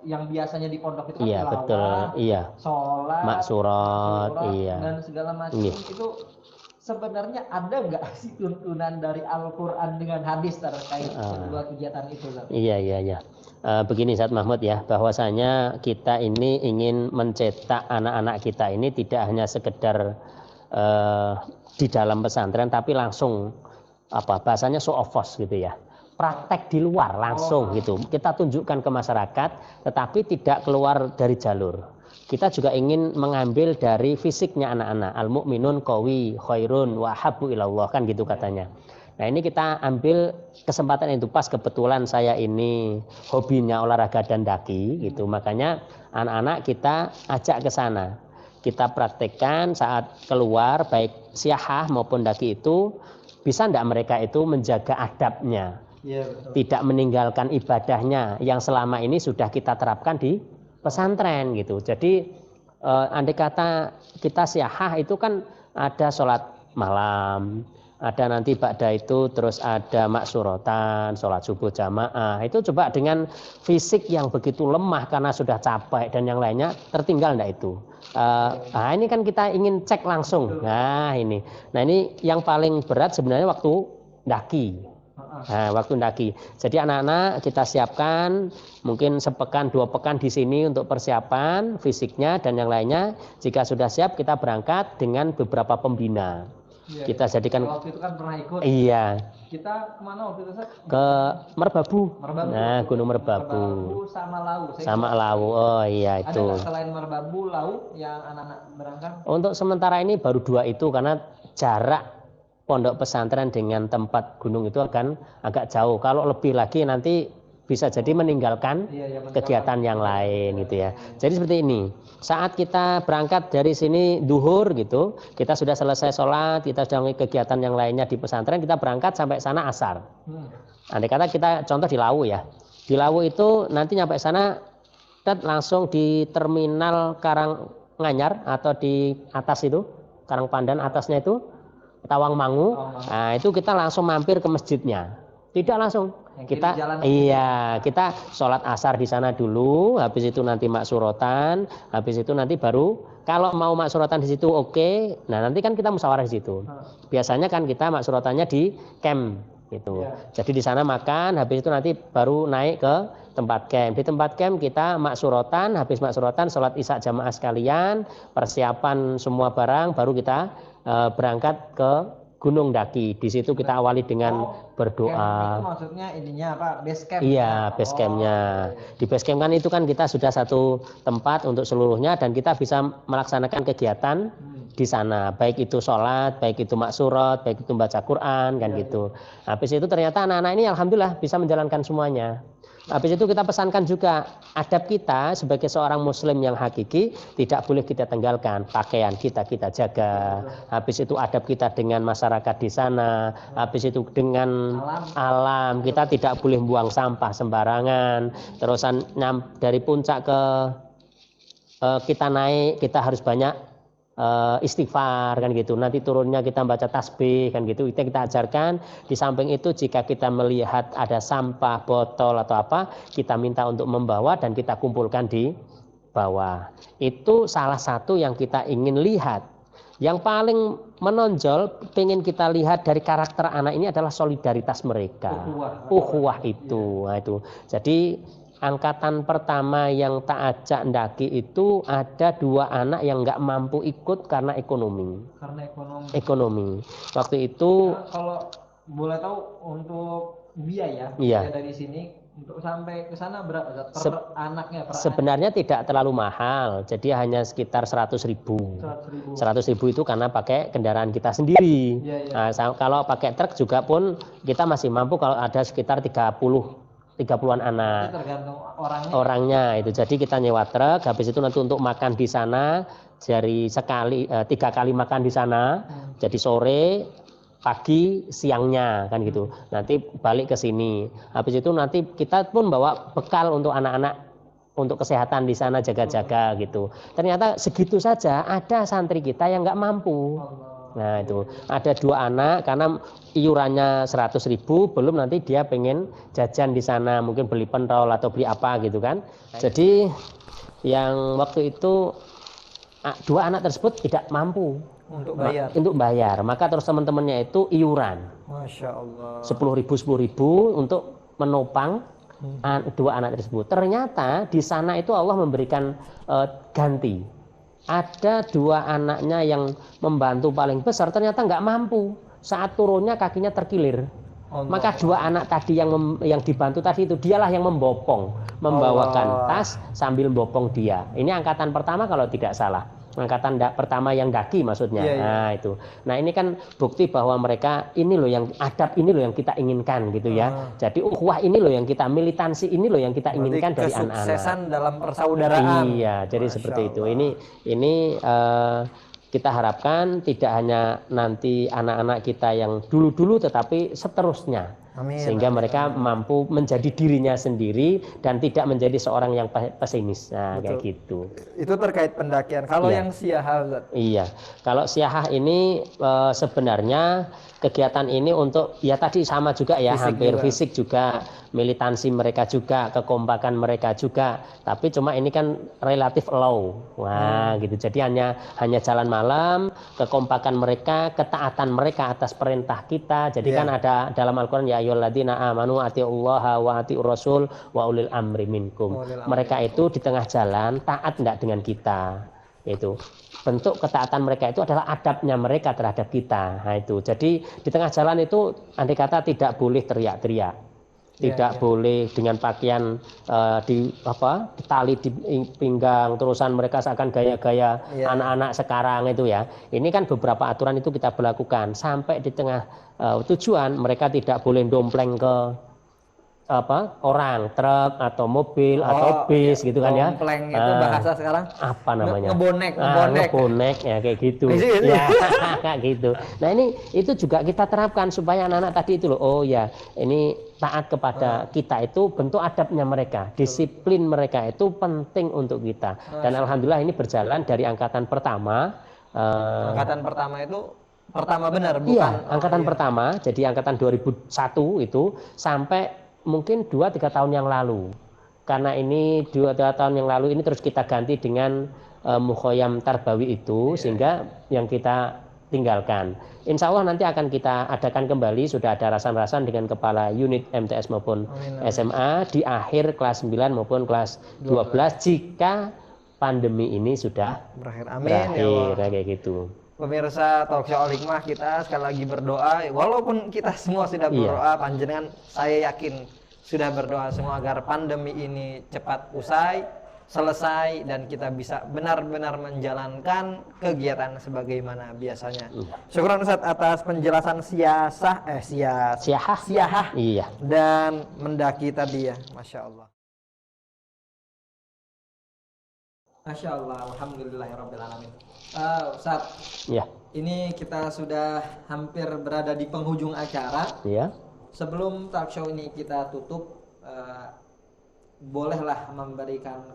yang biasanya di pondok itu kan tilawah, sholat, maksurat, dan segala macam itu. Sebenarnya ada nggak sih tuntunan dari Al-Quran dengan hadis terkait kedua kegiatan itu? Begini Ustaz Mahmud ya, bahwasanya kita ini ingin mencetak anak-anak kita ini tidak hanya sekedar di dalam pesantren, tapi langsung bahasanya show of force gitu ya, praktek di luar langsung gitu. Kita tunjukkan ke masyarakat, tetapi tidak keluar dari jalur. Kita juga ingin mengambil dari fisiknya anak-anak. Al-mu'minun qawi khairun wa habbu ilallah, kan gitu katanya. Nah, ini kita ambil kesempatan itu, pas kebetulan saya ini hobinya olahraga dan daki gitu. Makanya anak-anak kita ajak ke sana. Kita praktekkan saat keluar, baik siyahah maupun daki itu, bisa enggak mereka itu menjaga adabnya. Tidak meninggalkan ibadahnya yang selama ini sudah kita terapkan di pesantren gitu. Jadi andai kata kita siyahah itu kan ada sholat malam, ada nanti ba'da itu terus ada maksuratan, sholat subuh jamaah. Itu coba dengan fisik yang begitu lemah karena sudah capek dan yang lainnya, tertinggal enggak itu? Ini kan kita ingin cek langsung. Nah ini yang paling berat sebenarnya waktu daki. Waktu daki. Jadi anak-anak kita siapkan mungkin sepekan 2 pekan di sini untuk persiapan fisiknya dan yang lainnya. Jika sudah siap, kita berangkat dengan beberapa pembina. Kita jadikan. Waktu itu kan pernah ikut. Kita kemana waktu itu, Ustaz? Ke Merbabu. Nah, Gunung Merbabu. Sama Lau. Sama Lau. Oh iya itu. Ada selain Merbabu, Lau yang anak-anak berangkat? Untuk sementara ini baru 2 itu karena jarak pondok pesantren dengan tempat gunung itu akan agak jauh. Kalau lebih lagi nanti bisa jadi meninggalkan kegiatan yang lain gitu ya. Jadi seperti ini. Saat kita berangkat dari sini duhur gitu, kita sudah selesai sholat, kita sudah kegiatan yang lainnya di pesantren, kita berangkat sampai sana asar. Andai kata kita contoh di Lawu ya. Di Lawu itu nanti nyampe sana langsung di terminal Karanganyar atau di atas itu Karangpandan atasnya itu Tawangmangu. Nah, itu kita langsung mampir ke masjidnya. Tidak langsung. Kita kita sholat asar di sana dulu, habis itu nanti maksuratan, habis itu nanti baru kalau mau maksuratan di situ oke. Nah, nanti kan kita musyawarah di situ. Biasanya kan kita maksuratannya di camp gitu. Jadi di sana makan, habis itu nanti baru naik ke tempat camp. Di tempat camp kita maksuratan, habis maksuratan sholat isya jamaah sekalian, persiapan semua barang, baru kita berangkat ke Gunung Daki. Di situ kita awali dengan berdoa. Itu maksudnya ininya apa? Base camp. Iya, base campnya. Di base camp kan itu kan kita sudah satu tempat untuk seluruhnya dan kita bisa melaksanakan kegiatan di sana. Baik itu sholat, baik itu maksurat, baik itu baca Quran kan gitu. Habis itu ternyata anak-anak ini alhamdulillah bisa menjalankan semuanya. Habis itu kita pesankan juga adab kita sebagai seorang muslim yang hakiki tidak boleh kita tinggalkan. Pakaian kita jaga. Habis itu adab kita dengan masyarakat di sana. Habis itu dengan alam kita tidak boleh buang sampah sembarangan. Terusan dari puncak ke kita naik kita harus banyak istighfar kan gitu. Nanti turunnya kita baca tasbih kan gitu. Itu kita ajarkan. Di samping itu jika kita melihat ada sampah, botol atau apa, kita minta untuk membawa dan kita kumpulkan di bawah. Itu salah satu yang kita ingin lihat. Yang paling menonjol pengen kita lihat dari karakter anak ini adalah solidaritas mereka. Ukhuwah itu. Nah, itu. Jadi angkatan pertama yang tak ajak ndaki itu ada 2 anak yang nggak mampu ikut karena ekonomi. Ekonomi. Waktu itu Kalau boleh tahu untuk biaya dari sini untuk sampai ke sana berapa per anaknya? Sebenarnya tidak terlalu mahal, jadi hanya sekitar 100.000. 100.000 itu karena pakai kendaraan kita sendiri. Nah, kalau pakai truk juga pun kita masih mampu kalau ada sekitar 30-an anak. Tergantung orangnya itu. Jadi kita nyewa truk, habis itu nanti untuk makan di sana dari 3 kali makan di sana. Jadi sore, pagi, siangnya kan gitu. Nanti balik ke sini. Habis itu nanti kita pun bawa bekal untuk anak-anak untuk kesehatan di sana, jaga-jaga gitu. Ternyata segitu saja ada santri kita yang nggak mampu. Nah itu ada 2 anak karena iurannya 100.000, belum nanti dia pengen jajan di sana, mungkin beli pentol atau beli apa gitu kan. Jadi yang waktu itu 2 anak tersebut tidak mampu untuk bayar. Maka terus teman-temannya itu iuran. Masya Allah. 10.000 untuk menopang 2 anak tersebut. Ternyata di sana itu Allah memberikan ganti. Ada 2 anaknya yang membantu paling besar ternyata nggak mampu. Saat turunnya kakinya terkilir. Maka 2 anak tadi yang dibantu tadi itu dialah yang membawakan tas sambil membopong dia. Ini angkatan pertama kalau tidak salah. Angkatan pertama yang daki maksudnya. Nah itu. Nah ini kan bukti bahwa mereka ini loh yang adab ini loh yang kita inginkan gitu ya. Jadi ukhuwah ini loh yang kita militansi ini loh yang kita inginkan dari anak-anak. Kesuksesan dalam persaudaraan. Iya, jadi seperti itu. Ini kita harapkan tidak hanya nanti anak-anak kita yang dulu-dulu tetapi seterusnya. Amin. Sehingga mereka mampu menjadi dirinya sendiri dan tidak menjadi seorang yang pesimis. Nah, kayak gitu. Itu terkait pendakian. Kalau yang siyahah, Ustaz? Iya. Kalau siyahah ini sebenarnya kegiatan ini untuk ya tadi sama juga ya, hampir fisik juga, militansi mereka juga, kekompakan mereka juga. Tapi cuma ini kan relatif low. Wah, gitu. Jadi hanya jalan malam, kekompakan mereka, ketaatan mereka atas perintah kita. Jadi kan ada dalam Al-Qur'an ya ayyuhalladzina amanu atiullaha wa atiur rasul wa ulil amri minkum. Mereka itu di tengah jalan taat enggak dengan kita. Itu bentuk ketaatan mereka itu adalah adabnya mereka terhadap kita. Nah itu. Jadi di tengah jalan itu andai kata tidak boleh teriak-teriak. Tidak boleh dengan pakaian ditali di pinggang, terusan mereka seakan gaya-gaya anak-anak sekarang itu ya. Ini kan beberapa aturan itu kita berlakukan. Sampai di tengah tujuan mereka tidak boleh dompleng ke orang, truk atau mobil atau bis gitu kan ya. Dompleng itu bahasa sekarang apa namanya? Ngebonek ya kayak gitu. Ya, kayak gitu. Nah, itu juga kita terapkan supaya anak-anak tadi itu loh, oh ya, ini taat kepada kita itu bentuk adabnya mereka. Disiplin mereka itu penting untuk kita. Dan alhamdulillah ini berjalan dari angkatan pertama Angkatan pertama itu pertama benar, bukan? Iya, angkatan pertama, jadi angkatan 2001 itu sampai mungkin 2-3 tahun yang lalu. Karena ini 2-3 tahun yang lalu ini terus kita ganti dengan Mukhoyam Tarbawi itu, sehingga yang kita tinggalkan. Insya Allah nanti akan kita adakan kembali, sudah ada rasan-rasan dengan kepala unit MTS maupun SMA di akhir kelas 9 maupun kelas 12 jika pandemi ini sudah Berakhir. Amin ya Allah. kayak gitu. Pemirsa Talk Show Al Hikmah, kita sekali lagi berdoa, walaupun kita semua sudah berdoa, panjenengan saya yakin sudah berdoa semua agar pandemi ini cepat usai, selesai, dan kita bisa benar-benar menjalankan kegiatan sebagaimana biasanya. Syukuran Ustaz atas penjelasan siyahah Iya. dan mendaki tadi ya, Masya Allah. Masya Allah, alhamdulillahirrabbilalamin. Ustaz, Iya. ini kita sudah hampir berada di penghujung acara. Iya. Sebelum talk show ini kita tutup, bolehlah memberikan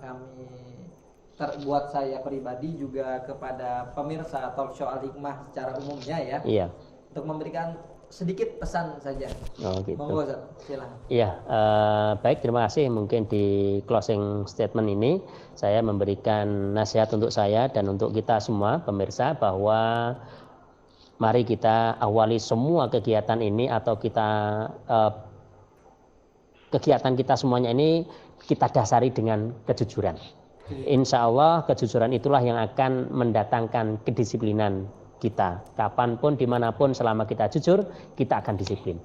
buat saya pribadi juga kepada pemirsa talk show Al Hikmah secara umumnya ya, Iya. untuk memberikan sedikit pesan saja. Oh gitu. Monggo Ustaz, silakan. Iya, baik, terima kasih. Mungkin di closing statement ini saya memberikan nasihat untuk saya dan untuk kita semua pemirsa bahwa mari kita awali semua kegiatan ini atau kegiatan kita semuanya ini kita dasari dengan kejujuran. Insya Allah kejujuran itulah yang akan mendatangkan kedisiplinan kita. Kapanpun, dimanapun, selama kita jujur, kita akan disiplin.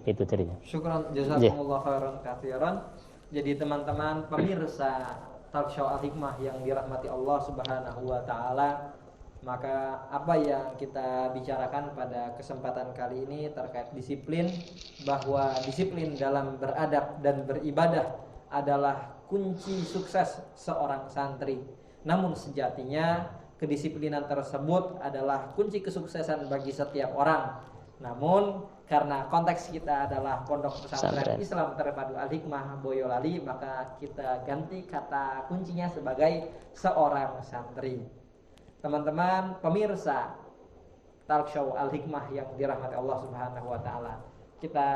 Itu jadinya. Syukran, jazakumullah khairan katsiran. Jadi teman-teman pemirsa talk show Al Hikmah yang dirahmati Allah Subhanahu wa taala, maka apa yang kita bicarakan pada kesempatan kali ini terkait disiplin, bahwa disiplin dalam beradab dan beribadah adalah kunci sukses seorang santri. Namun sejatinya kedisiplinan tersebut adalah kunci kesuksesan bagi setiap orang. Namun karena konteks kita adalah Pondok Pesantren Islam Terpadu Al Hikmah Boyolali, maka kita ganti kata kuncinya sebagai seorang santri. Teman-teman pemirsa talk show Al Hikmah yang dirahmati Allah Subhanahu wa taala, kita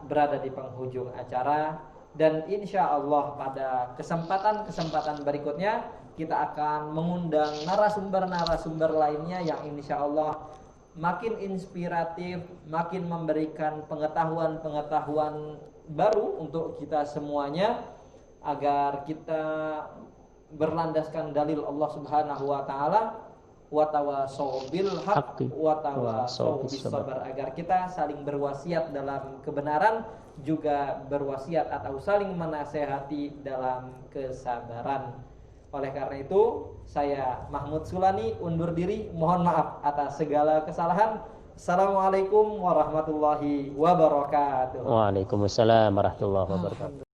berada di penghujung acara, dan insya Allah pada kesempatan berikutnya kita akan mengundang narasumber lainnya yang insya Allah makin inspiratif, makin memberikan pengetahuan baru untuk kita semuanya, agar kita berlandaskan dalil Allah Subhanahu wa taala, wa tawasau bil haq wa tawasau bis sabar, agar kita saling berwasiat dalam kebenaran, juga berwasiat atau saling menasehati dalam kesabaran. Oleh karena itu, saya Mahmud Sulani undur diri, mohon maaf atas segala kesalahan. Assalamualaikum warahmatullahi wabarakatuh. Waalaikumsalam warahmatullahi wabarakatuh.